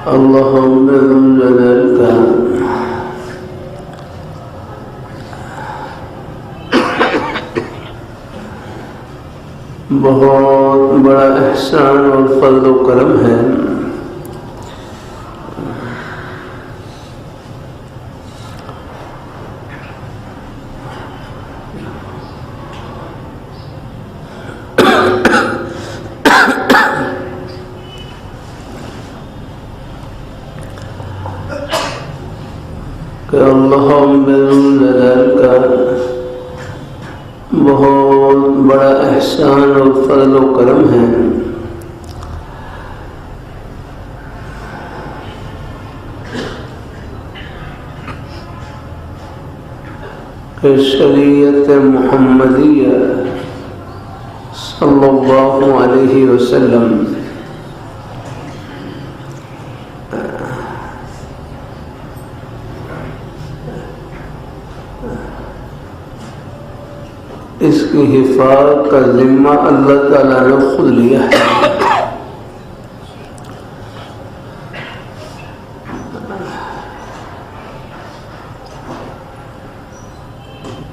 अल्लाहुम्मा ज़ुल का बहुत बड़ा एहसान और फज़्ल व करम है कि अल्लाहुम्मा ज़ुल का बहुत बड़ा एहसान और फज़्ल व करम है कि शरीयत मुहम्मदिया सल्लल्लाहु अलैहि वसल्लम इसकी हिफाज़त का जिम्मा अल्लाह ताला ने खुद लिया है।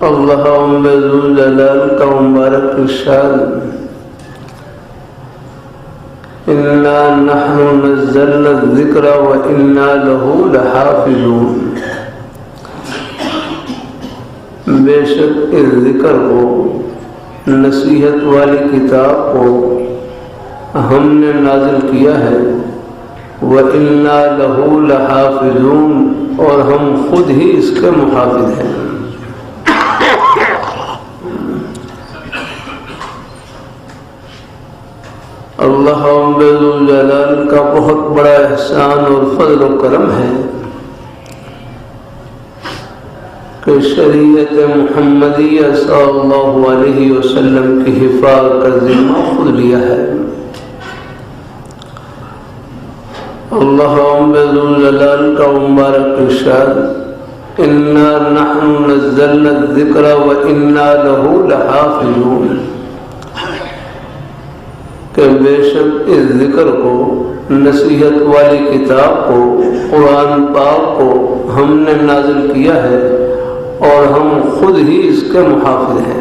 अल्लाहुम्मा ज़ुल जलाल का मुबारक इरशाद, इन्ना नहनु नज़्ज़लना ज़िक्रा व इन्ना लहू लहाफ़िज़ून। बेशक इस जिक्र को, नसीहत वाली किताब को हमने नाजिल किया है। व इन्ना लहू लहाफ़िज़ून, और हम खुद ही इसके मुहाफ़िज़ हैं। अल्लाह ज़ुल जलाल का बहुत बड़ा एहसान और फज़्ल व करम है कि शरीयत मुहम्मदिया सल्लल्लाहु अलैहि वसल्लम की हिफाज़त का जिम्मा खुद लिया है। अल्लाह ज़ुल जलाल का मुबारक इरशाद, इन्ना नहनु नज़्ज़लना ज़िक्रा व इन्ना लहू लहाफ़िज़ून। कि बेशक इस जिक्र को, नसीहत वाली किताब को, कुरान पाक को हमने नाजिल किया है और हम खुद ही इसके मुहाफ़िज़ हैं।